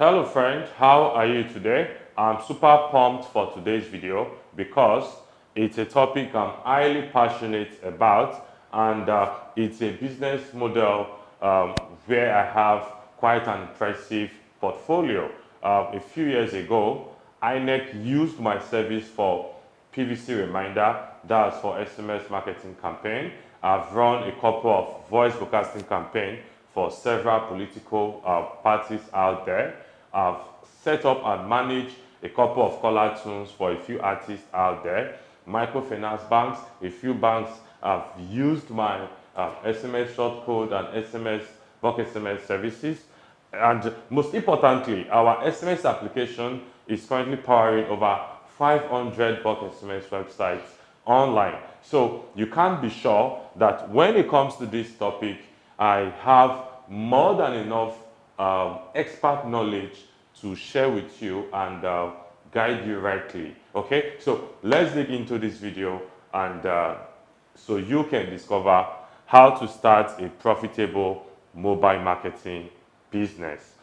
Hello friend, how are you today? I'm super pumped for today's video because it's a topic I'm highly passionate about, and it's a business model where I have quite an impressive portfolio. A few years ago, INEC used my service for PVC reminder, that's for SMS marketing campaign. I've run a couple of voice broadcasting campaigns for several political parties out there. I've set up and managed a couple of Callertunes for a few artists out there. Microfinance banks, a few banks have used my SMS Shortcode and SMS BulkSMS services. And most importantly, our SMS application is currently powering over 500 BulkSMS websites online. So you can be sure that when it comes to this topic, I have more than enough expert knowledge to share with you and guide you rightly. Okay, so let's dig into this video, and so you can discover how to start a profitable mobile marketing business.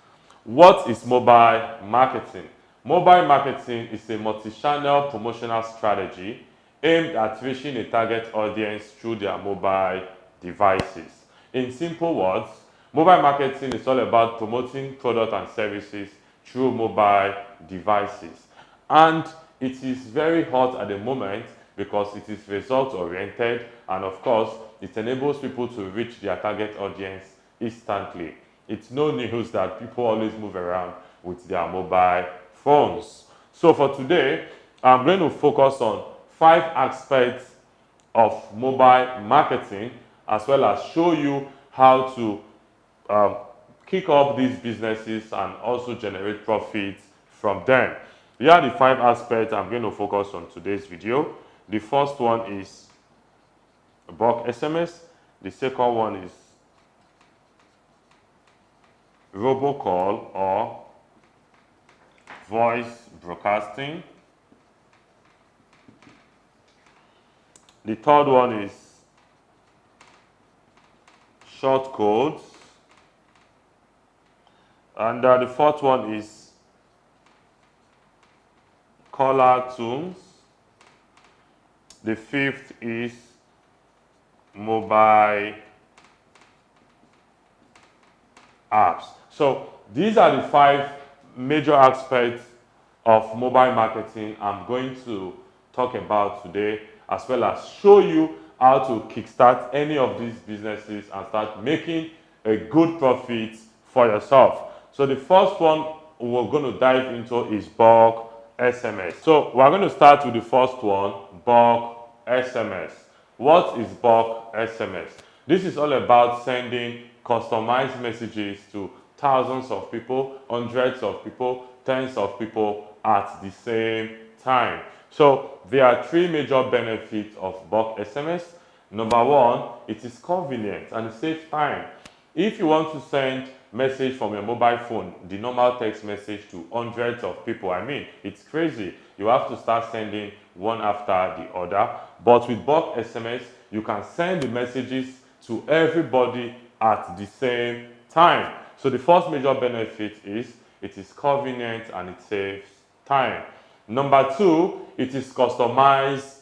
What is mobile marketing? Mobile marketing is a multi-channel promotional strategy aimed at reaching a target audience through their mobile devices. In simple words, mobile marketing is all about promoting products and services through mobile devices. And it is very hot at the moment because it is result oriented, and of course it enables people to reach their target audience instantly. It's no news that people always move around with their mobile phones. So for today, I'm going to focus on 5 aspects of mobile marketing, as well as show you how to kick up these businesses and also generate profits from them. Here are the 5 aspects I'm going to focus on today's video. The first one is BulkSMS. The second one is Robocall or voice broadcasting. The third one is Shortcodes. And the fourth one is Callertunes. The fifth is mobile apps. So these are the 5 major aspects of mobile marketing I'm going to talk about today, as well as show you how to kickstart any of these businesses and start making a good profit for yourself. So the first one we're going to dive into is BulkSMS. So we're going to start with the first one, BulkSMS. What is BulkSMS? This is all about sending customized messages to thousands of people, hundreds of people, tens of people at the same time. So there are 3 major benefits of BulkSMS. Number 1, it is convenient and it saves time. If you want to send message from your mobile phone, the normal text message, to hundreds of people, I mean, it's crazy. You have to start sending one after the other. But with BulkSMS, you can send the messages to everybody at the same time. So the first major benefit is it is convenient and it saves time. Number 2, it is customized.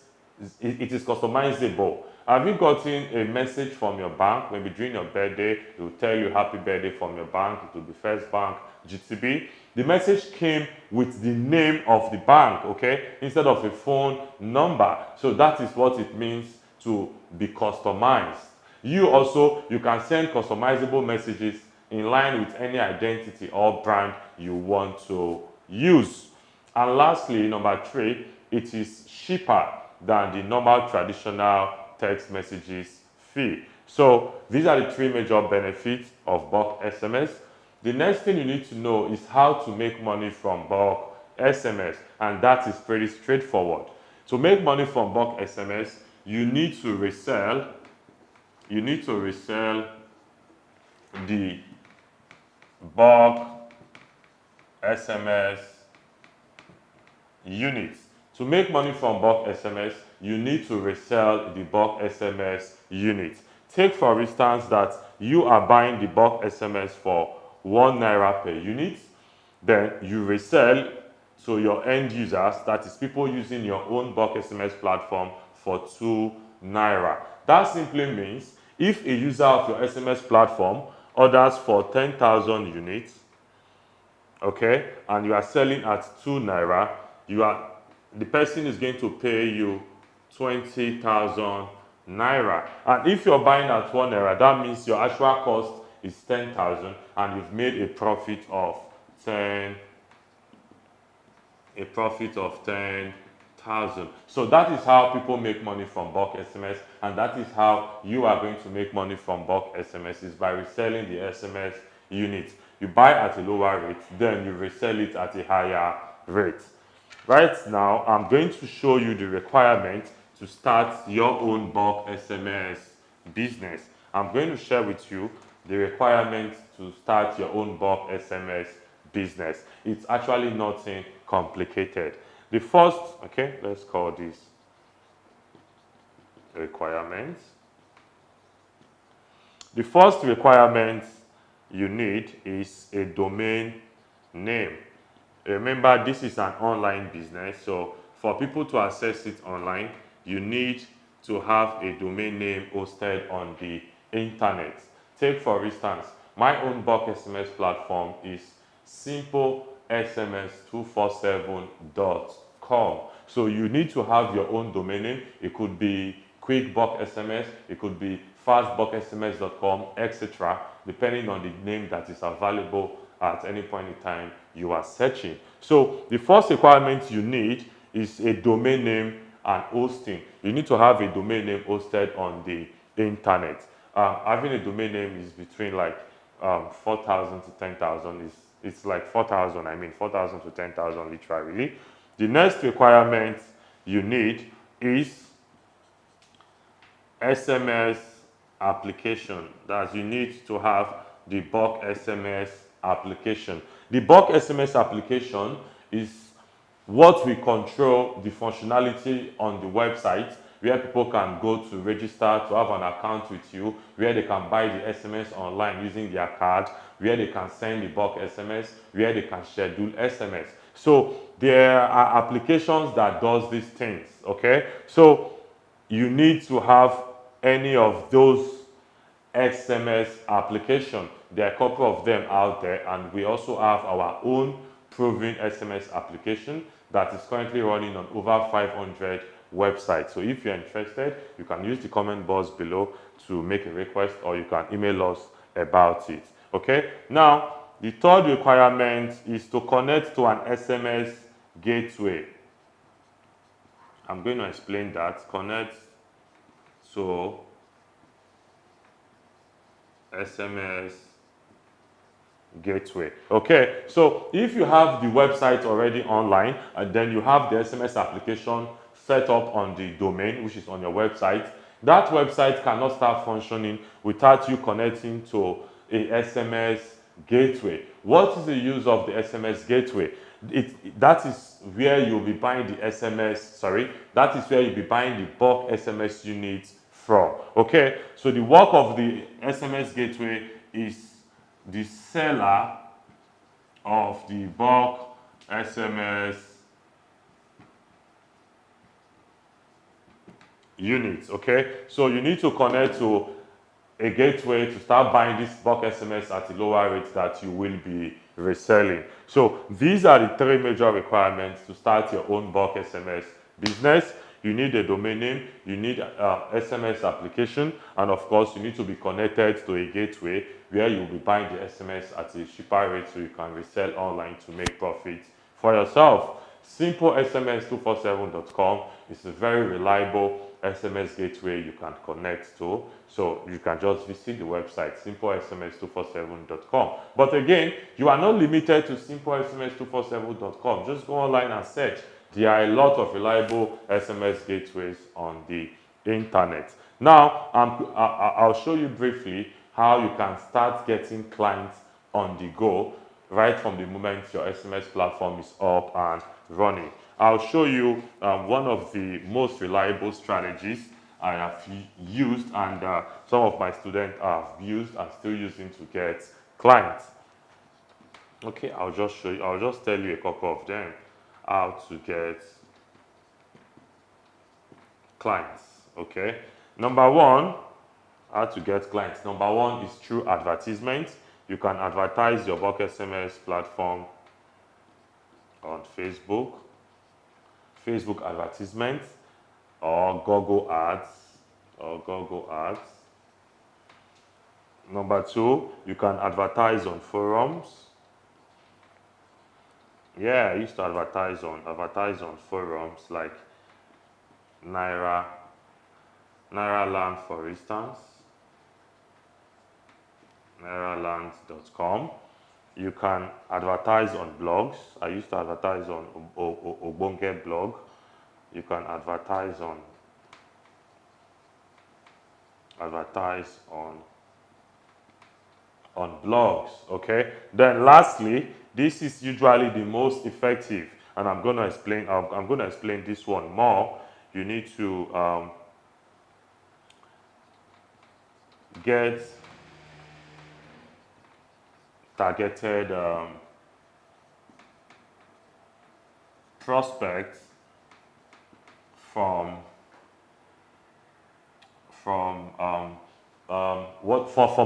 It is customizable. Have you gotten a message from your bank? Maybe during your birthday, it will tell you happy birthday from your bank. It will be First Bank, GTB. The message came with the name of the bank, okay, instead of a phone number. So that is what it means to be customized. You can send customizable messages in line with any identity or brand you want to use. And lastly, number 3, it is cheaper than the normal traditional text messages fee. So these are the 3 major benefits of BulkSMS. The next thing you need to know is how to make money from BulkSMS, and that is pretty straightforward. To make money from BulkSMS, you need to resell the BulkSMS units. To make money from BulkSMS, you need to resell the BulkSMS unit. Take for instance that you are buying the BulkSMS for 1 naira per unit. Then you resell to your end users, that is people using your own BulkSMS platform, for 2 naira. That simply means if a user of your SMS platform orders for 10,000 units, okay, and you are selling at 2 naira, the person is going to pay you 20,000 naira. And if you're buying at 1 naira, that means your actual cost is 10,000 and you've made a profit of 10,000. So that is how people make money from BulkSMS, and that is how you are going to make money from BulkSMS, is by reselling the SMS unit. You buy at a lower rate, then you resell it at a higher rate. Right now, I'm going to show you the requirement to start your own BulkSMS business. I'm going to share with you the requirements to start your own BulkSMS business. It's actually nothing complicated. The first, okay, let's call this requirements. The first requirement you need is a domain name. Remember, this is an online business, so for people to access it online, you need to have a domain name hosted on the internet. Take for instance, my own BulkSMS platform is simplesms247.com. So you need to have your own domain name. It could be quick BulkSMS, it could be fastbulksms.com, etc., depending on the name that is available at any point in time you are searching. So the first requirement you need is a domain name and hosting. You need to have a domain name hosted on the internet. Having a domain name is between like 4,000 to 10,000. It's like 4,000, 4,000 to 10,000 literally. The next requirement you need is SMS application. That you need to have the BulkSMS application. The BulkSMS application is what we control the functionality on the website, where people can go to register to have an account with you, where they can buy the SMS online using their card, where they can send the BulkSMS, where they can schedule SMS. So there are applications that does these things, okay? So you need to have any of those SMS application. There are a couple of them out there, and we also have our own proven SMS application that is currently running on over 500 websites. So if you're interested, you can use the comment box below to make a request, or you can email us about it. Okay, now the third requirement is to connect to an SMS gateway. I'm going to explain that. Connect to SMS gateway. Okay, so if you have the website already online and then you have the SMS application set up on the domain, which is on your website, that website cannot start functioning without you connecting to a SMS gateway. What is the use of the SMS gateway? That is where you'll be buying the that is where you'll be buying the BulkSMS units from. Okay, so the work of the SMS gateway is the seller of the BulkSMS units. Okay, so you need to connect to a gateway to start buying this BulkSMS at a lower rate that you will be reselling. So these are the three major requirements to start your own BulkSMS business. You need a domain name, you need an SMS application, and of course you need to be connected to a gateway where you'll be buying the SMS at a cheaper rate so you can resell online to make profit for yourself. SimpleSMS247.com is a very reliable SMS gateway you can connect to. So you can just visit the website SimpleSMS247.com. But again, you are not limited to SimpleSMS247.com. Just go online and search. There are a lot of reliable SMS gateways on the internet. Now, I'll show you briefly how you can start getting clients on the go right from the moment your SMS platform is up and running. I'll show you one of the most reliable strategies I have used, and some of my students have used and still using to get clients. Okay, I'll just show you, I'll just tell you a couple of them, how to get clients. Okay, number one, how to get clients. Number one is through advertisement. You can advertise your BulkSMS platform on Facebook advertisement, or Google ads, or Google ads. Number two, you can advertise on forums. Yeah, I used to advertise on forums like Naira Land, for instance, nairaland.com. You can advertise on blogs. I used to advertise on Obonge blog. You can advertise on blogs. Okay. Then lastly, this is usually the most effective, and I'm going to explain. I'm going to explain this one more. You need to get targeted prospects from from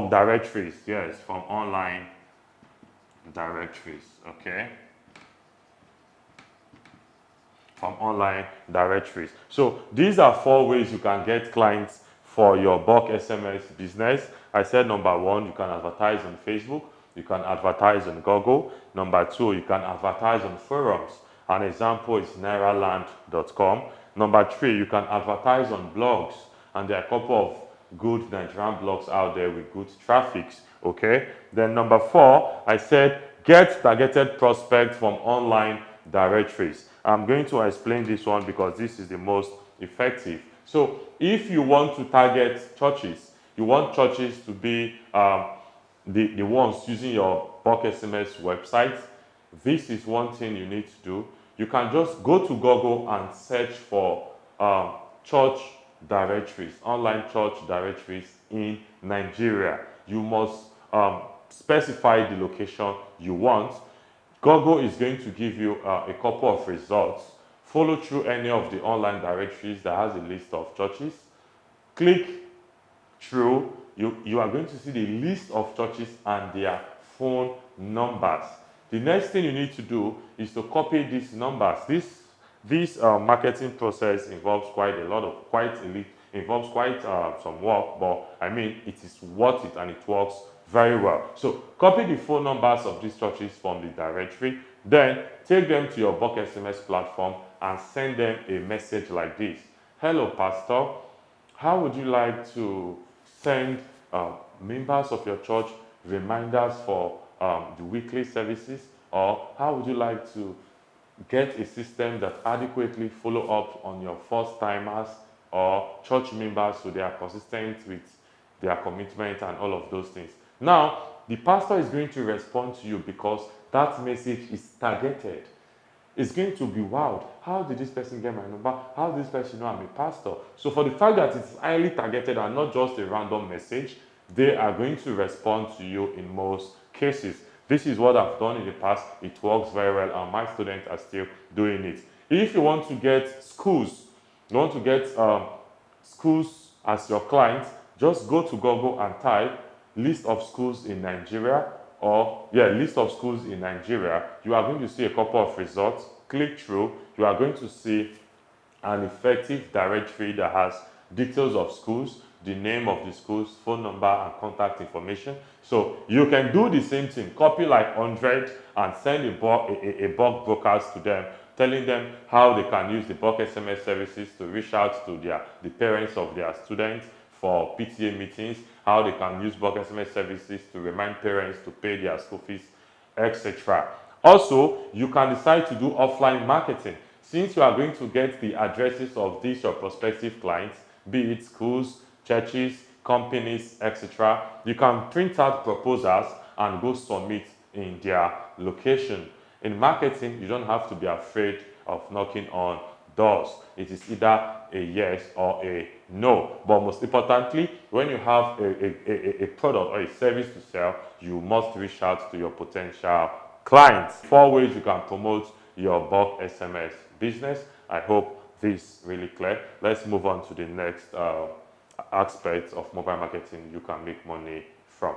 directories. Yes, from online directories. Okay, from online directories. So these are 4 ways you can get clients for your bulk SMS business. I said number one, you can advertise on Facebook. You can advertise on Google. Number two, you can advertise on forums. An example is nairaland.com. Number three, you can advertise on blogs. And there are a couple of good Nigerian blogs out there with good traffics. Okay. Then number four, I said get targeted prospects from online directories. I'm going to explain this one because this is the most effective. So if you want to target churches, you want churches to be the ones using your BulkSMS website, this is one thing you need to do. You can just go to Google and search for church directories, online church directories in Nigeria. You must specify the location you want. Google is going to give you a couple of results. Follow through any of the online directories that has a list of churches. Click through, you are going to see the list of churches and their phone numbers. The next thing you need to do is to copy these numbers. This marketing process involves some work, but I mean it is worth it and it works very well. So copy the phone numbers of these churches from the directory, then take them to your BulkSMS platform and send them a message like this. Hello, Pastor. How would you like to send members of your church reminders for the weekly services? Or how would you like to get a system that adequately follow up on your first timers or church members so they are consistent with their commitment and all of those things? Now, the pastor is going to respond to you because that message is targeted. It's going to be, wow, how did this person get my number? How did this person know I'm a pastor? So for the fact that it's highly targeted and not just a random message, they are going to respond to you in most cases. This is what I've done in the past. It works very well and my students are still doing it. If you want to get schools, schools as your clients, just go to Google and type list of schools in Nigeria, or list of schools in Nigeria. You are going to see a couple of results. Click through. You are going to see an effective directory that has details of schools, the name of the schools, phone number, and contact information. So you can do the same thing, copy like 100 and send a bulk broadcast to them, telling them how they can use the BulkSMS services to reach out to the parents of their students for PTA meetings, how they can use BulkSMS services to remind parents to pay their school fees, etc. Also, you can decide to do offline marketing. Since you are going to get the addresses of these your prospective clients, be it schools, churches, companies, etc., you can print out proposals and go submit in their location. In marketing, you don't have to be afraid of knocking on doors. It is either a yes or a no. But most importantly, when you have a product or a service to sell, you must reach out to your potential clients. 4 ways you can promote your bulk SMS business. I hope this is really clear. Let's move on to the next aspect of mobile marketing you can make money from.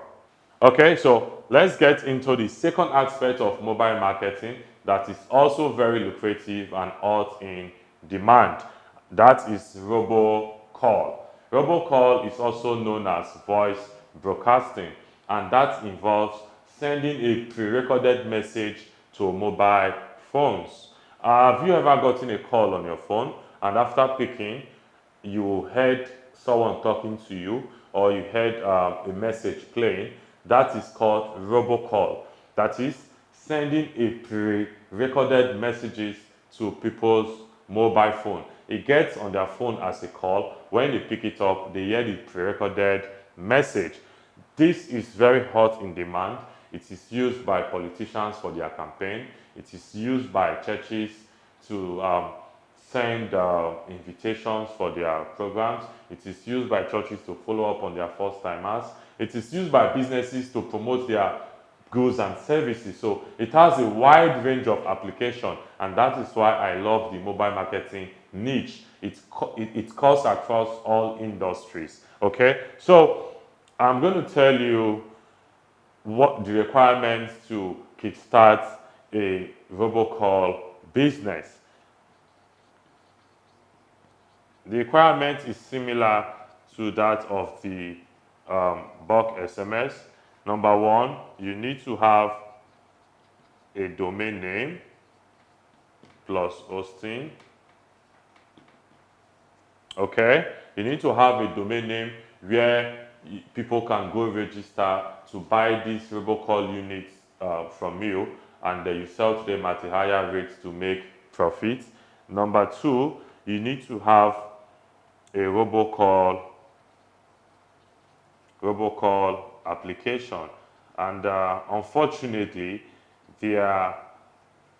Okay, so let's get into the second aspect of mobile marketing that is also very lucrative and hot in demand. That is robocall. Robocall is also known as voice broadcasting, and that involves sending a pre-recorded message to mobile phones. Have you ever gotten a call on your phone and after picking, you heard someone talking to you or you heard a message playing? That is called robocall. That is sending a pre-recorded messages to people's mobile phone. It gets on their phone as a call. When they pick it up, they hear the pre-recorded message. This is very hot in demand. It is used by politicians for their campaign. It is used by churches to send invitations for their programs. It is used by churches to follow up on their first-timers. It is used by businesses to promote their goods and services. So it has a wide range of application, and that is why I love the mobile marketing niche. It cuts across all industries. Okay, so I'm going to tell you what the requirements to kickstart a robocall business. The requirement is similar to that of the bulk SMS. Number one, you need to have a domain name plus hosting. Okay, you need to have a domain name where people can go register to buy these robocall units from you, and then you sell to them at a higher rate to make profit. Number two, you need to have a robocall application, and unfortunately there are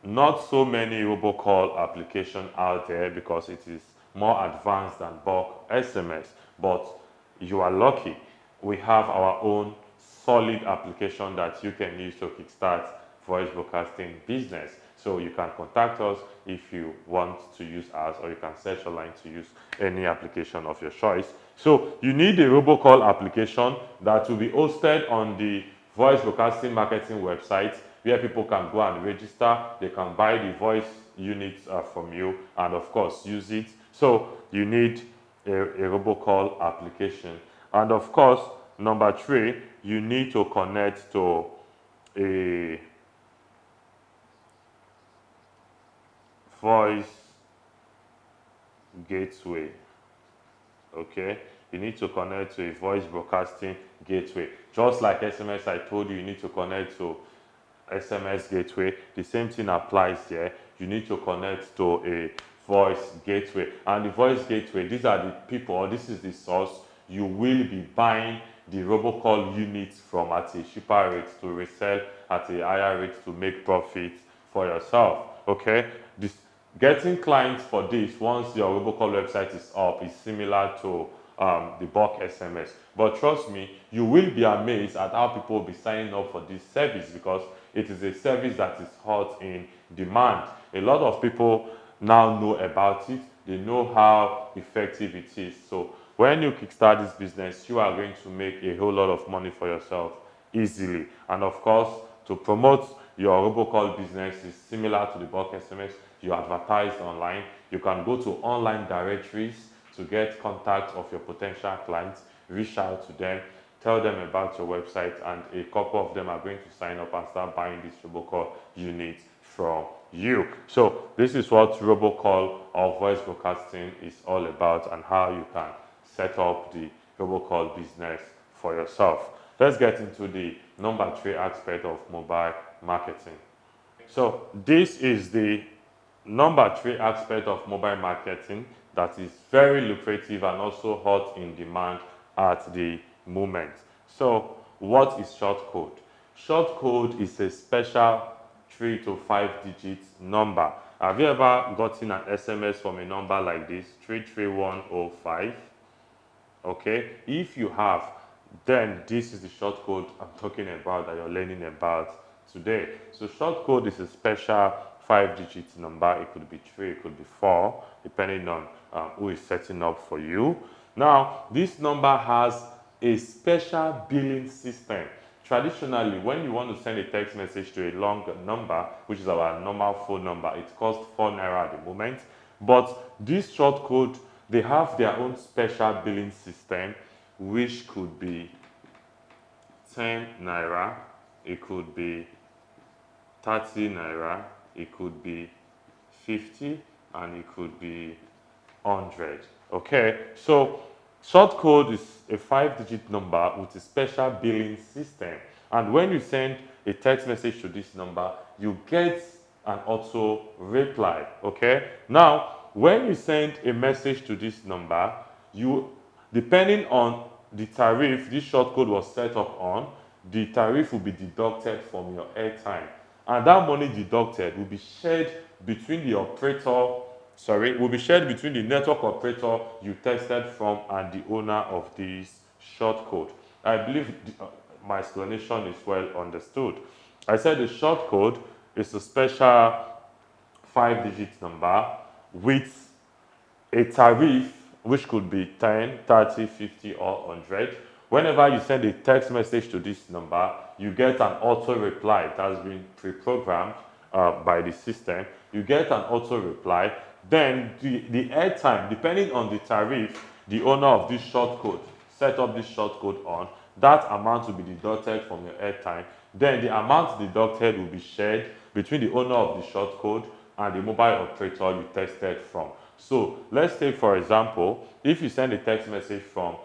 not so many robocall applications out there because it is more advanced than bulk SMS, but you are lucky. We have our own solid application that you can use to kickstart voice broadcasting business. So you can contact us if you want to use ours, or you can search online to use any application of your choice. So you need a robocall application that will be hosted on the voice broadcasting marketing website, where people can go and register. They can buy the voice units from you and of course use it. So you need a robocall application. And of course, number three, you need to connect to a voice gateway. Okay, you need to connect to a voice broadcasting gateway. Just like SMS, I told you, you need to connect to SMS gateway. The same thing applies here. You need to connect to a voice gateway. And the voice gateway, these are the people, or this is the source you will be buying the robocall units from at a cheaper rate to resell at a higher rate to make profit for yourself. Okay, getting clients for this once your robocall website is up is similar to the bulk SMS. But trust me, you will be amazed at how people will be signing up for this service, because it is a service that is hot in demand. A lot of people now know about it. They know how effective it is. So when you kickstart this business, you are going to make a whole lot of money for yourself easily. And of course, to promote your robocall business is similar to the bulk SMS. You advertise online. You can go to online directories to get contact of your potential clients, reach out to them, tell them about your website, and a couple of them are going to sign up and start buying this robocall unit from you. So this is what robocall or voice broadcasting is all about, and how you can set up the robocall business for yourself. Let's get into the number three aspect of mobile marketing. So this is the number three aspect of mobile marketing that is very lucrative and also hot in demand at the moment. So what is shortcode? Shortcode is a special 3 to 5 digit number. Have you ever gotten an SMS from a number like this, 33105? Okay, if you have, then this is the shortcode I'm talking about, that you're learning about today. So short code is a special 5-digit number. It could be 3, it could be 4, depending on who is setting up for you. Now, this number has a special billing system. Traditionally, when you want to send a text message to a long number, which is our normal phone number, it costs 4 naira at the moment. But this short code, they have their own special billing system, which could be 10 naira, it could be 30 naira, it could be 50, and it could be 100. Okay, so short code is a 5-digit number with a special billing system. And when you send a text message to this number, you get an auto reply. Okay, now when you send a message to this number, depending on the tariff this short code was set up on, the tariff will be deducted from your airtime, and that money deducted will be shared between the network operator you tested from and the owner of this short code. I believe my explanation is well understood. I said the short code is a special 5-digit number with a tariff which could be 10, 30, 50, or 100. Whenever you send a text message to this number, you get an auto reply. It has been pre-programmed by the system. You get an auto reply. Then the airtime, depending on the tariff the owner of this short code set up this short code on, that amount will be deducted from your airtime. Then the amount deducted will be shared between the owner of the short code and the mobile operator you tested from. So let's take, for example, if you send a text message from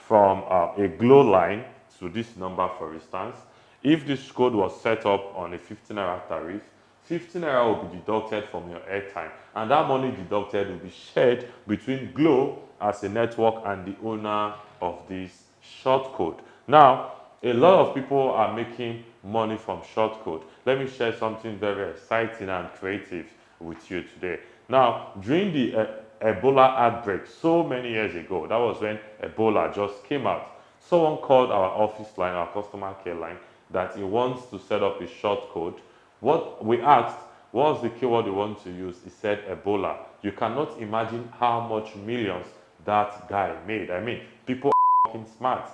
a Glow line to this number, for instance, if this code was set up on a 15 naira tariff, 15 naira will be deducted from your airtime, and that money deducted will be shared between Glow as a network and the owner of this short code. Now, a lot of people are making money from short code. Let me share something very exciting and creative with you today. Now, during the Ebola outbreak so many years ago, that was when Ebola just came out, someone called our office line, our customer care line, that he wants to set up a short code. What we asked, what was the keyword you want to use? He said Ebola. You cannot imagine how much millions that guy made. I mean, people are fucking smart.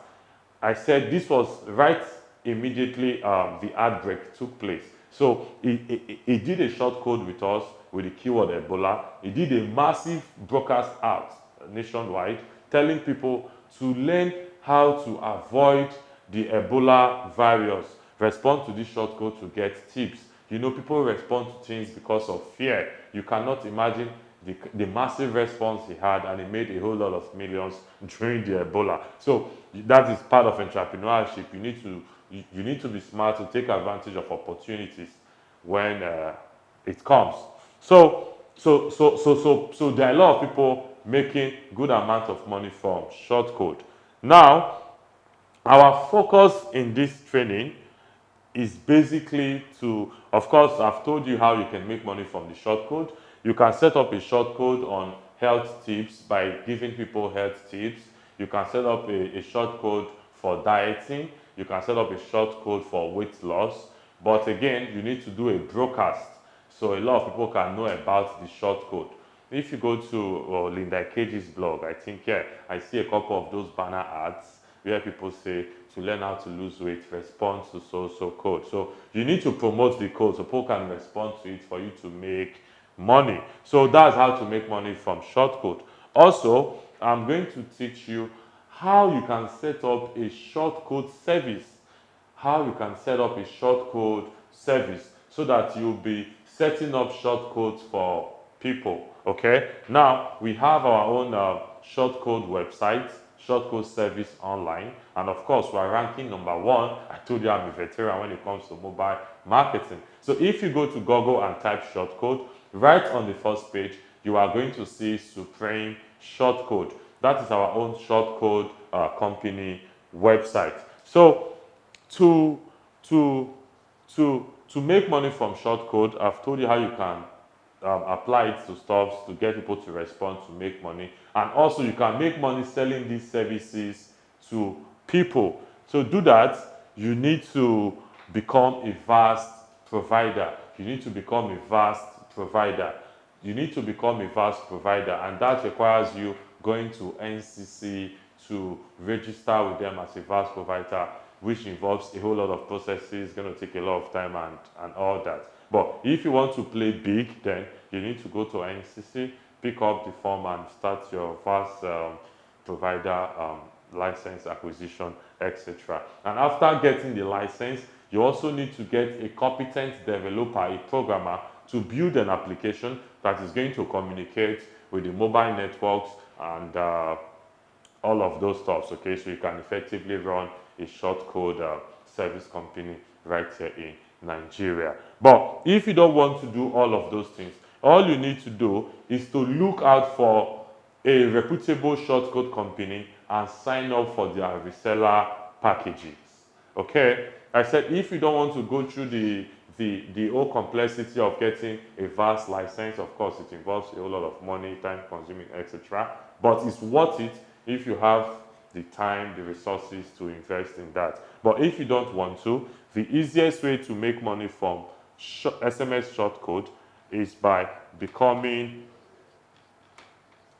I said this was right immediately the outbreak took place. So he did a short code with us with the keyword Ebola. He did a massive broadcast out nationwide telling people to learn how to avoid the Ebola virus. Respond to this short code to get tips. You know, people respond to things because of fear. You cannot imagine the massive response he had, and he made a whole lot of millions during the Ebola. So that is part of entrepreneurship. You need to be smart to take advantage of opportunities when it comes. So there are a lot of people making good amount of money from short code. Now, our focus in this training is basically to, of course, I've told you how you can make money from the short code. You can set up a short code on health tips by giving people health tips. You can set up a short code for dieting. You can set up a short code for weight loss. But again, you need to do a broadcast so a lot of people can know about the short code. If you go to Linda Cage's blog, I think, yeah, I see a couple of those banner ads where people say to learn how to lose weight, respond to so code. So you need to promote the code so people can respond to it for you to make money. So that's how to make money from short code. Also, I'm going to teach you how you can set up a short code service. How you can set up a short code service so that you'll be setting up short codes for people. Okay, now we have our own short code website, short code service online, and of course we are ranking #1. I told you I'm a veteran when it comes to mobile marketing. So if you go to Google and type short code, right on the first page you are going to see Supreme Short Code. That is our own short code company website. So to make money from short code, I've told you how you can apply it to stuff to get people to respond to make money, and also you can make money selling these services to people. So do that. You need to become a vast provider. You need to become a vast provider. You need to become a vast provider, and that requires you going to NCC to register with them as a vast provider, which involves a whole lot of processes, going to take a lot of time and all that. But if you want to play big, then you need to go to NCC, pick up the form and start your vast provider license acquisition, etc. And after getting the license, you also need to get a competent developer, a programmer, to build an application that is going to communicate with the mobile networks and all of those stuff, okay? So you can effectively run a shortcode service company right here in Nigeria. But if you don't want to do all of those things, all you need to do is to look out for a reputable shortcode company and sign up for their reseller packages. Okay, I said if you don't want to go through the whole complexity of getting a vast license, of course it involves a whole lot of money, time consuming, etc. But it's worth it if you have the time, the resources to invest in that. But if you don't want to, the easiest way to make money from SMS shortcode is by becoming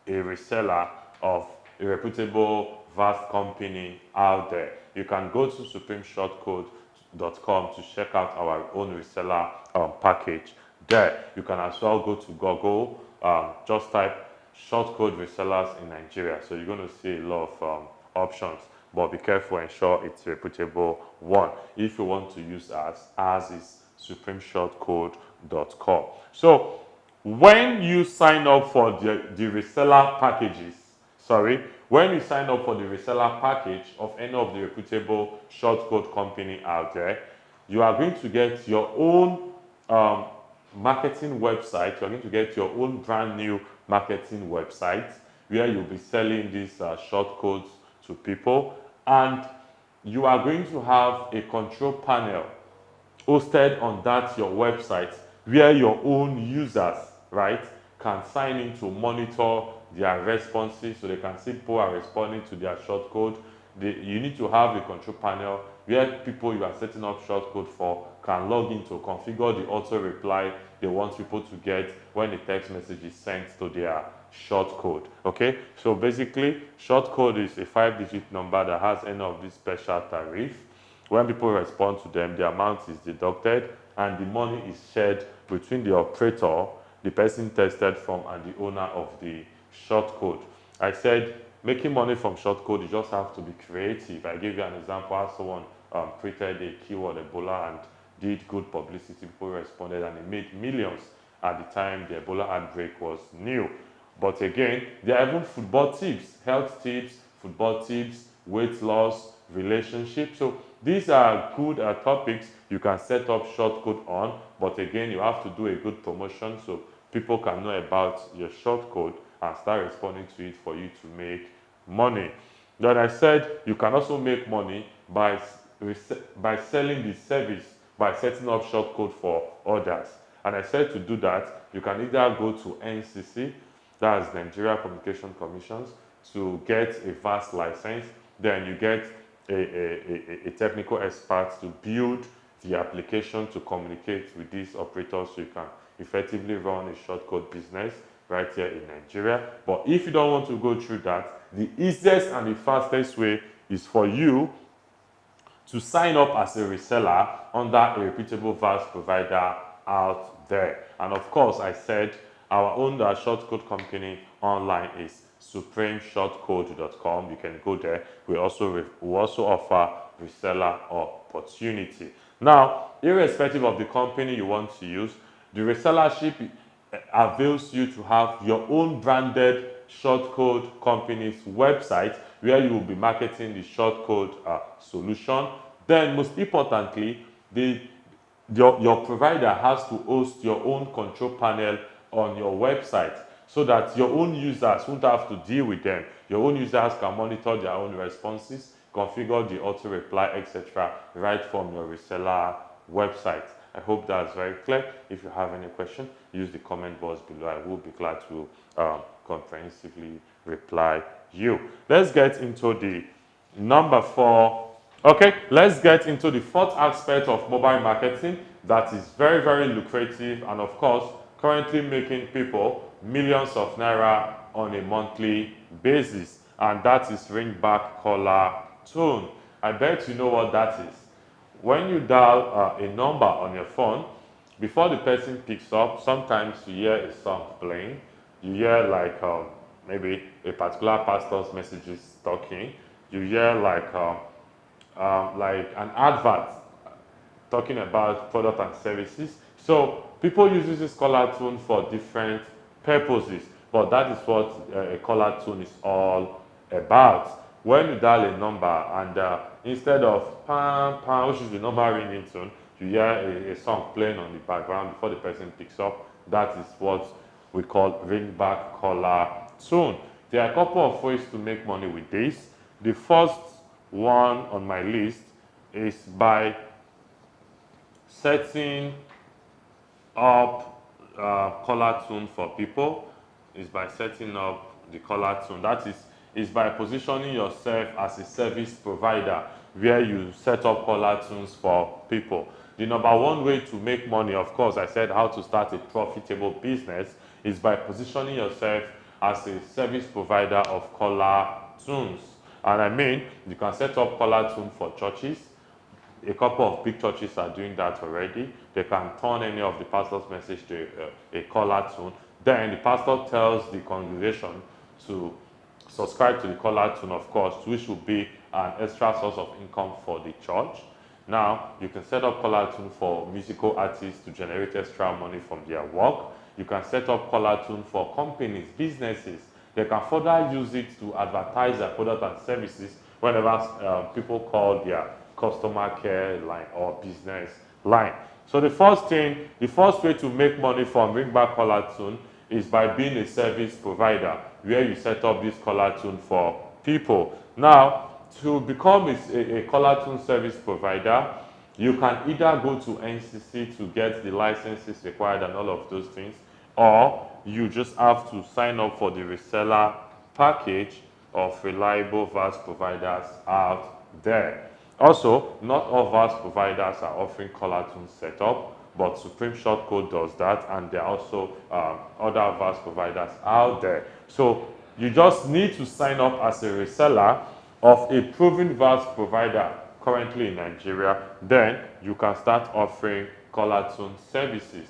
a reseller of a reputable vast company out there. You can go to supremeshortcode.com to check out our own reseller package. There, you can as well go to Google, just type shortcode resellers in Nigeria. So you're going to see a lot of options, but be careful, ensure it's a reputable one. If you want to use ours is supremeshortcode.com. So when you sign up for the reseller packages, when you sign up for the reseller package of any of the reputable shortcode company out there, you are going to get your own marketing website. You are going to get your own brand new marketing website where you'll be selling these shortcodes to people, and you are going to have a control panel hosted on that your website where your own users, right, can sign in to monitor their responses, so they can see people are responding to their shortcode. You need to have a control panel where people you are setting up shortcode for can log in to configure the auto reply they want people to get when a text message is sent to their shortcode. Okay, so basically shortcode is a 5-digit number that has any of these special tariff. When people respond to them, the amount is deducted and the money is shared between the operator, the person tested from, and the owner of the shortcode. I said making money from shortcode, you just have to be creative. I gave you an example how someone created a keyword Ebola and did good publicity. People responded and it made millions at the time the Ebola outbreak was new. But again, there are even football tips, health tips, football tips, weight loss, relationships. So these are good topics you can set up shortcode on, but again, you have to do a good promotion so people can know about your shortcode and start responding to it for you to make money. Then I said you can also make money by selling the service, by setting up shortcode for others. And I said to do that, you can either go to NCC, that's Nigeria Communication Commissions, to get a vast license. Then you get a technical expert to build the application to communicate with these operators so you can effectively run a shortcode business right here in Nigeria. But if you don't want to go through that, the easiest and the fastest way is for you to sign up as a reseller under a reputable vast provider out there. And of course, I said our own shortcode company online is supremeshortcode.com. You can go there. We also offer reseller opportunity. Now, irrespective of the company you want to use, the resellership avails you to have your own branded shortcode company's website where you will be marketing the shortcode solution. Then, most importantly, your provider has to host your own control panel on your website so that your own users won't have to deal with them. Your own users can monitor their own responses, configure the auto reply, etc. right from your reseller website. I hope that's very clear. If you have any question, use the comment box below. I will be glad to comprehensively reply you. Let's get into the number 4 Okay, let's get into the fourth aspect of mobile marketing that is very, very lucrative and of course currently making people millions of naira on a monthly basis, and that is ringback caller tone. I bet you know what that is. When you dial a number on your phone, before the person picks up, sometimes you hear a song playing. You hear like maybe a particular pastor's messages talking. You hear like an advert talking about product and services. So people use this caller tune for different purposes, but that is what a caller tune is all about. When you dial a number and instead of pam pam, which is the normal ringing tone, you hear a song playing on the background before the person picks up. That is what we call ringback caller tune. There are a couple of ways to make money with this. The first one on my list is by setting up caller tune for people. Is by setting up the caller tune. That is by positioning yourself as a service provider where you set up caller tunes for people. The number one way to make money, of course, I said how to start a profitable business, is by positioning yourself as a service provider of caller tunes. And I mean, you can set up caller tune for churches. A couple of big churches are doing that already. They can turn any of the pastor's message to a caller tune. Then the pastor tells the congregation to subscribe to the caller tune, of course, which will be an extra source of income for the church. Now, you can set up caller tune for musical artists to generate extra money from their work. You can set up caller tune for companies, businesses. They can further use it to advertise their product and services whenever people call their customer care line or business line. So the first way to make money from ringback caller tune is by being a service provider where you set up this caller tune for people. Now, to become a caller tune service provider, you can either go to NCC to get the licenses required and all of those things, or you just have to sign up for the reseller package of reliable VAS providers out there. Also, not all VAS providers are offering caller tune setup, but Supreme Shortcode does that, and there are also other VAS providers out there. So you just need to sign up as a reseller of a proven VAS provider currently in Nigeria. Then you can start offering caller tune services.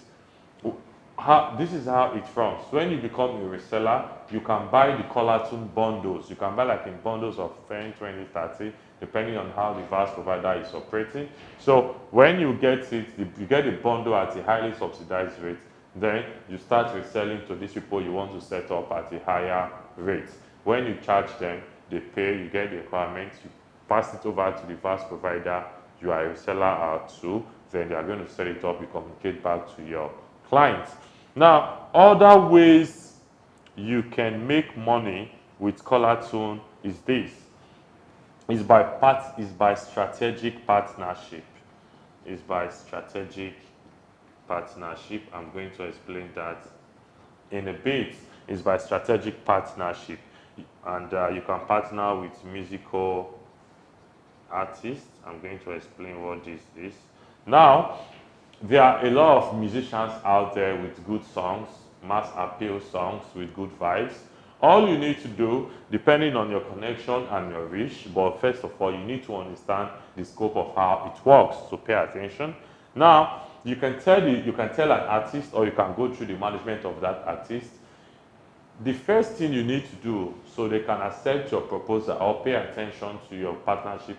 This is how it runs. When you become a reseller, you can buy the caller tune bundles. You can buy like in bundles of 10, 20, 30, depending on how the VAS provider is operating. So when you get it, you get a bundle at a highly subsidized rate. Then you start reselling to these people you want to set up at a higher rate. When you charge them, they pay, you get the requirements, you pass it over to the VAS provider you are a reseller out to, then they are going to set it up, you communicate back to your clients. Now, other ways you can make money with caller tune is this. Is by strategic partnership. Is by strategic partnership. I'm going to explain that in a bit. Is by strategic partnership, and you can partner with musical artists. I'm going to explain what this is. Now, there are a lot of musicians out there with good songs, mass appeal songs with good vibes. All you need to do, depending on your connection and your reach, but first of all, you need to understand the scope of how it works, so pay attention. Now, you can tell an artist, or you can go through the management of that artist. The first thing you need to do so they can accept your proposal or pay attention to your partnership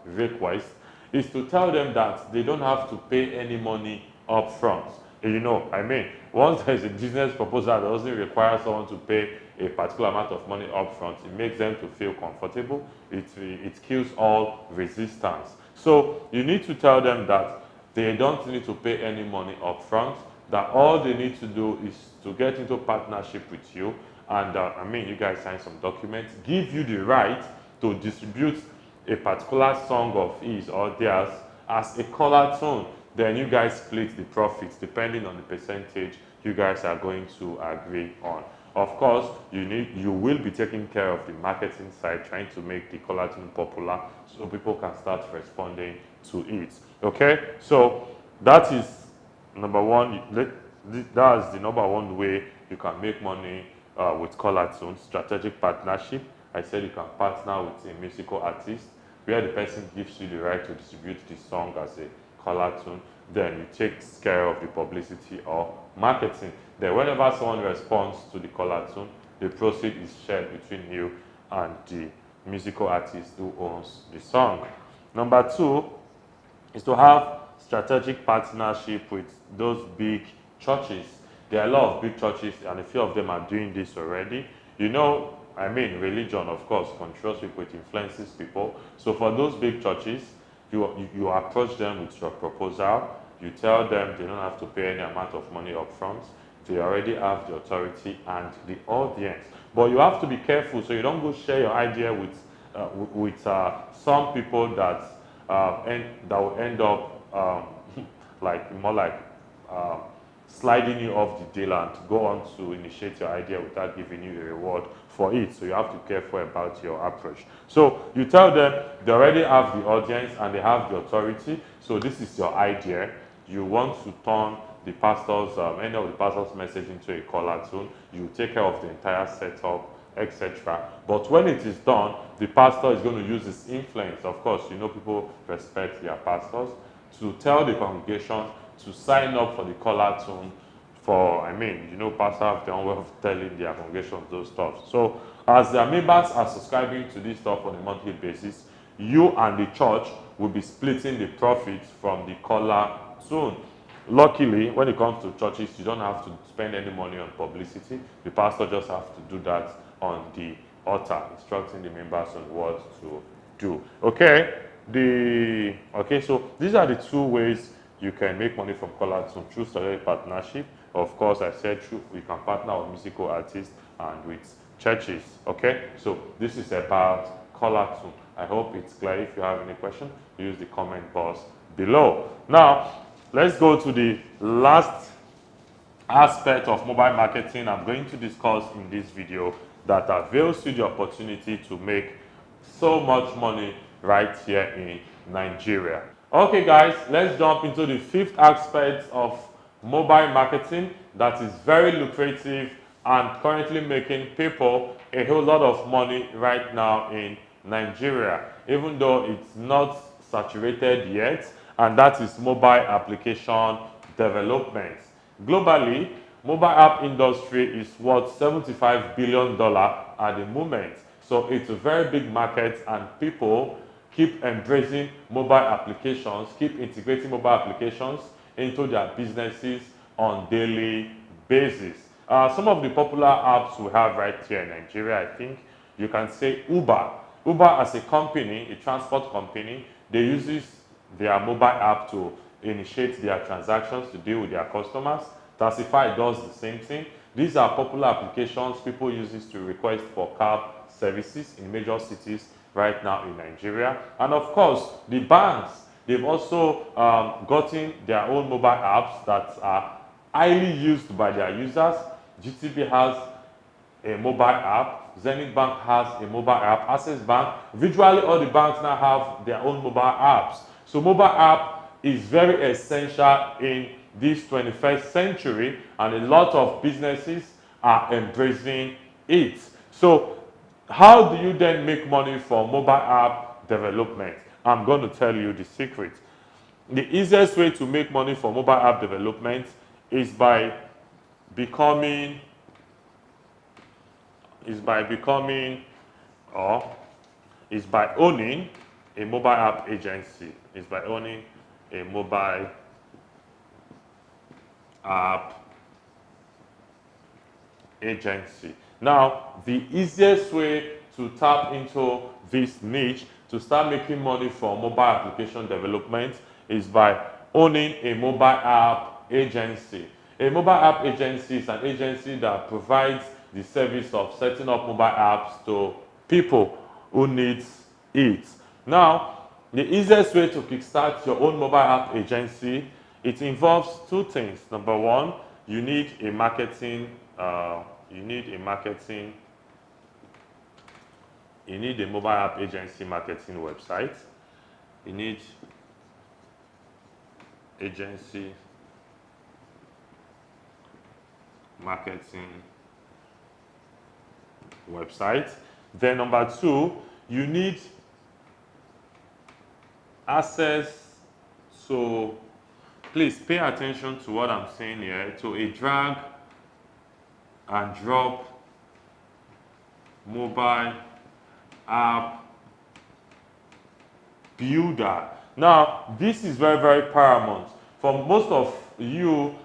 request is to tell them that they don't have to pay any money up front. You know, I mean, once there's a business proposal that doesn't require someone to pay a particular amount of money up front, it makes them to feel comfortable. It kills all resistance. So you need to tell them that they don't need to pay any money up front, that all they need to do is to get into partnership with you, and I mean, you guys sign some documents, give you the right to distribute a particular song of his or theirs as a caller tune. Then you guys split the profits depending on the percentage you guys are going to agree on. Of course, you will be taking care of the marketing side, trying to make the Callertune popular so people can start responding to it. Okay, so that is number one. That's the number one way you can make money with Callertune. Strategic partnership. I said you can partner with a musical artist where the person gives you the right to distribute the song as a Callertune. Then you take care of the publicity or marketing. Then whenever someone responds to the Callertune, the proceed is shared between you and the musical artist who owns the song. Number two is to have strategic partnership with those big churches. There are a lot of big churches and a few of them are doing this already. You know, I mean, religion, of course, controls people, it influences people. So for those big churches, you approach them with your proposal. You tell them they don't have to pay any amount of money up front. They already have the authority and the audience. But you have to be careful so you don't go share your idea with some people that will end up sliding you off the deal and go on to initiate your idea without giving you a reward for it. So you have to be careful about your approach. So you tell them they already have the audience and they have the authority. So this is your idea. You want to turn the pastor's, any of the pastor's message into a Callertune. You take care of the entire setup, etc. But when it is done, the pastor is going to use his influence. Of course, you know people respect their pastors, to tell the congregation to sign up for the Callertune pastors have their own way of telling their congregation those stuff. So as their members are subscribing to this stuff on a monthly basis, you and the church will be splitting the profits from the Callertune. Luckily, when it comes to churches, you don't have to spend any money on publicity. The pastor just has to do that on the altar, instructing the members on what to do. Okay, so these are the two ways you can make money from Callertune: through strategic partnership. Of course, I said we can partner with musical artists and with churches. Okay, so this is about Callertune. I hope it's clear. If you have any question, use the comment box below. Now, let's go to the last aspect of mobile marketing I'm going to discuss in this video that avails you the opportunity to make so much money right here in Nigeria. Okay guys, let's jump into the fifth aspect of mobile marketing that is very lucrative and currently making people a whole lot of money right now in Nigeria, even though it's not saturated yet, and that is mobile application development. Globally, mobile app industry is worth $75 billion at the moment. So it's a very big market and people keep embracing mobile applications, keep integrating mobile applications into their businesses on daily basis. Some of the popular apps we have right here in Nigeria, I think you can say Uber. Uber as a company, a transport company, they use their mobile app to initiate their transactions, to deal with their customers. Taxify does the same thing. These are popular applications people use this to request for cab services in major cities right now in Nigeria. And of course, the banks, they've also gotten their own mobile apps that are highly used by their users. GTB has a mobile app, Zenith Bank has a mobile app, Access Bank, virtually all the banks now have their own mobile apps. So mobile app is very essential in this 21st century, and a lot of businesses are embracing it. So how do you then make money from mobile app development? I'm going to tell you the secret. The easiest way to make money from mobile app development is by becoming owning a mobile app agency. Is by owning a mobile app agency. Now, the easiest way to tap into this niche to start making money from mobile application development is by owning a mobile app agency. A mobile app agency is an agency that provides the service of setting up mobile apps to people who need it. Now, the easiest way to kickstart your own mobile app agency, it involves two things. Number one, you need a marketing you need a mobile app agency marketing website. You need agency marketing website. Then number 2, you need access. So please pay attention to what I'm saying here. To a drag and drop mobile app builder. Now, this is very, very paramount for most of you,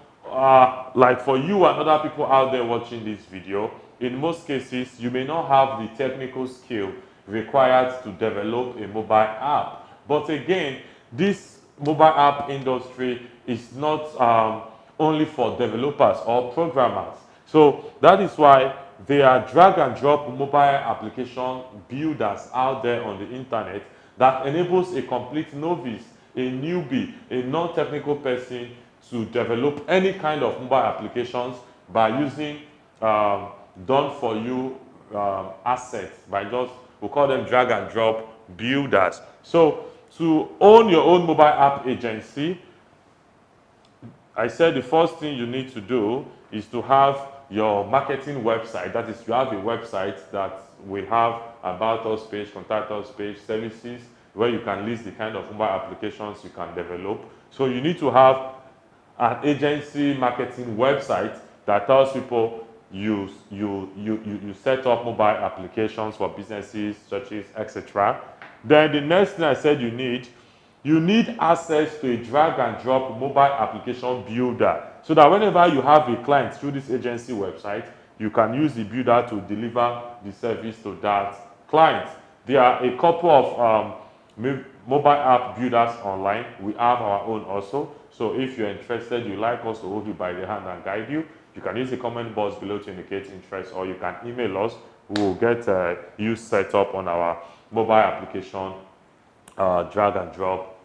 like for you and other people out there watching this video. In most cases, you may not have the technical skill required to develop a mobile app. But again, this mobile app industry is not only for developers or programmers. So that is why there are drag and drop mobile application builders out there on the internet that enables a complete novice, a newbie, a non-technical person to develop any kind of mobile applications by using done-for-you assets, we call them drag and drop builders. So to own your own mobile app agency, I said the first thing you need to do is to have your marketing website. That is, you have a website that will have about us page, contact us page, services, where you can list the kind of mobile applications you can develop. So you need to have an agency marketing website that tells people you set up mobile applications for businesses, churches, etc. Then the next thing I said you need access to a drag and drop mobile application builder, so that whenever you have a client through this agency website, you can use the builder to deliver the service to that client. There are a couple of mobile app builders online. We have our own also. So if you're interested, you like us to hold you by the hand and guide you, you can use the comment box below to indicate interest, or you can email us. We will get you set up on our mobile application drag and drop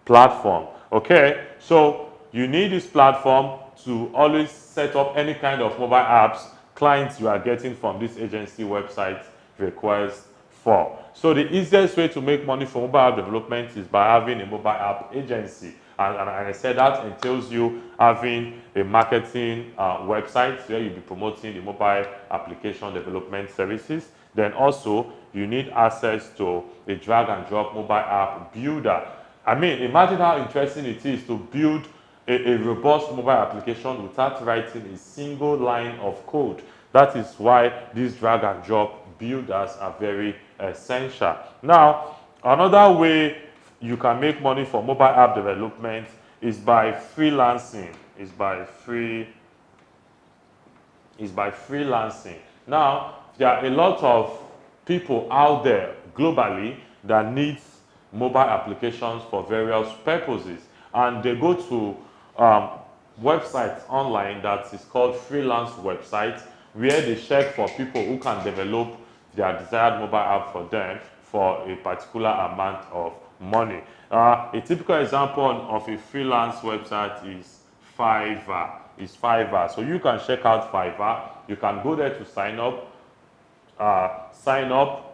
platform. Okay, so you need this platform to always set up any kind of mobile apps clients you are getting from this agency website request for. So the easiest way to make money from mobile app development is by having a mobile app agency. And I said that entails you having a marketing website where you'll be promoting the mobile application development services. Then also, you need access to a drag and drop mobile app builder. I mean, imagine how interesting it is to build a robust mobile application without writing a single line of code. That is why these drag and drop builders are very essential. Now, another way you can make money for mobile app development is by freelancing. Now, there are a lot of people out there globally that need mobile applications for various purposes, and they go to websites online that is called freelance websites, where they check for people who can develop their desired mobile app for them for a particular amount of money. A typical example of a freelance website is Fiverr. So you can check out Fiverr. You can go there to sign up,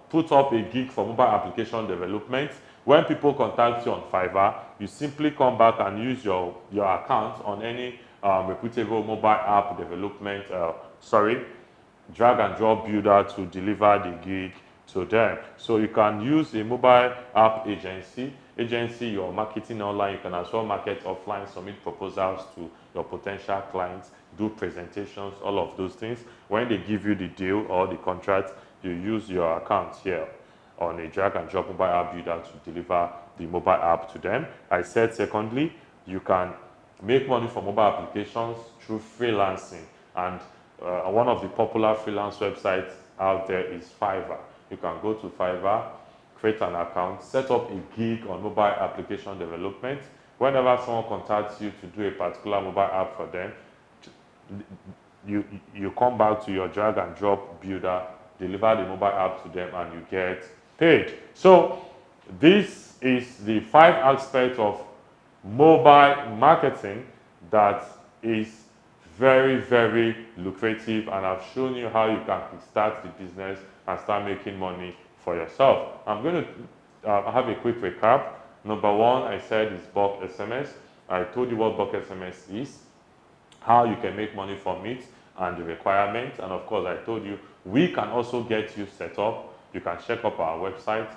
put up a gig for mobile application development. When people contact you on Fiverr, you simply come back and use your account on any reputable mobile app development, drag and drop builder to deliver the gig to them. So you can use a mobile app agency your marketing online. You can as well market offline, submit proposals to your potential clients, do presentations, all of those things. When they give you the deal or the contract, you use your account here on a drag and drop mobile app builder to deliver the mobile app to them. I said secondly, you can make money from mobile applications through freelancing, and one of the popular freelance websites out there is Fiverr. You can go to Fiverr, create an account, set up a gig on mobile application development. Whenever someone contacts you to do a particular mobile app for them, you come back to your drag and drop builder, deliver the mobile app to them, and you get paid. So this is the 5 aspects of mobile marketing that is very, very lucrative, and I've shown you how you can start the business and start making money for yourself. I'm going to have a quick recap. Number one, I said is BulkSMS. I told you what BulkSMS is, how you can make money from it, and the requirements. And of course, I told you we can also get you set up. You can check up our website,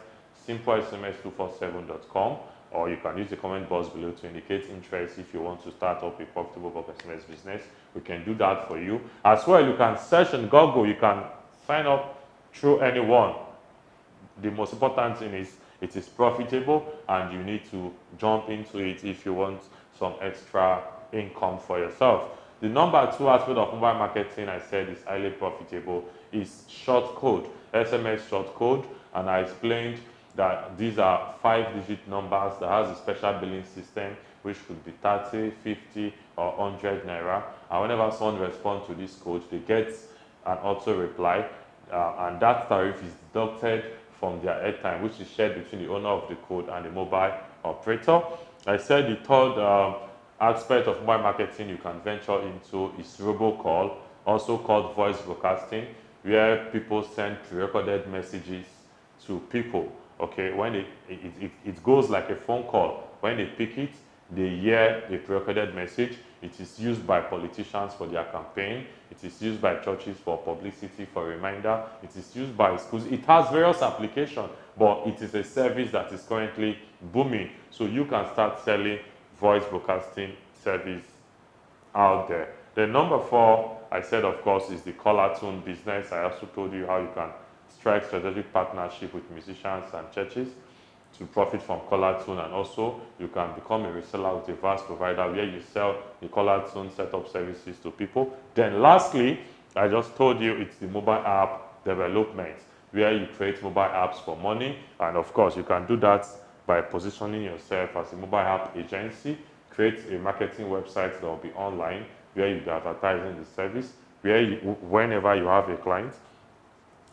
simplesms247.com, or you can use the comment box below to indicate interest if you want to start up a profitable BulkSMS business. We can do that for you. As well, you can search on Google. You can sign up through anyone. The most important thing is it is profitable, and you need to jump into it if you want some extra income for yourself. The number two aspect of mobile marketing I said is highly profitable is Shortcode, SMS Shortcode, and I explained that these are 5-digit numbers that has a special billing system which could be 30, 50 or 100 naira, and whenever someone responds to this code they get an auto reply, and that tariff is deducted from their airtime, which is shared between the owner of the code and the mobile operator. I said the third aspect of mobile marketing you can venture into is Robocall, also called voice broadcasting, where people send pre-recorded messages to people. Okay, when it goes like a phone call. When they pick it, they hear a pre-recorded message. It is used by politicians for their campaign. It is used by churches for publicity, for reminder. It is used by schools. It has various applications, but it is a service that is currently booming. So you can start selling voice broadcasting service out there. The number four, I said, of course, is the Callertune business. I also told you how you can strike strategic partnership with musicians and churches to profit from Callertune, and also you can become a reseller with a vast provider where you sell the Callertune setup services to people. Then lastly, I just told you it's the mobile app development, where you create mobile apps for money, and of course you can do that by positioning yourself as a mobile app agency. Create a marketing website that will be online, where you'll be advertising the service, where whenever you have a client,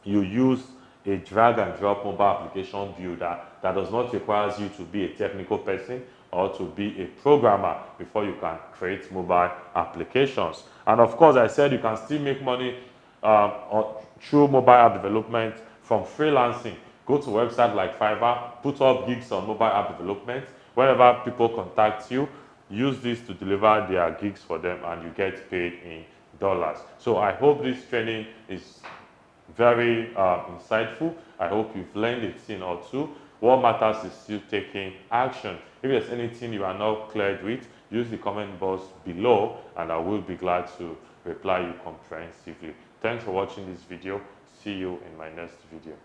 you use a drag and drop mobile application builder that does not require you to be a technical person or to be a programmer before you can create mobile applications. And of course, I said you can still make money through mobile app development from freelancing. Go to a website like Fiverr, put up gigs on mobile app development. Whenever people contact you, use this to deliver their gigs for them, and you get paid in dollars. So I hope this training is very insightful. I hope you've learned a thing or two. What matters is you taking action. If there's anything you are not cleared with, use the comment box below, and I will be glad to reply you comprehensively. Thanks for watching this video. See you in my next video.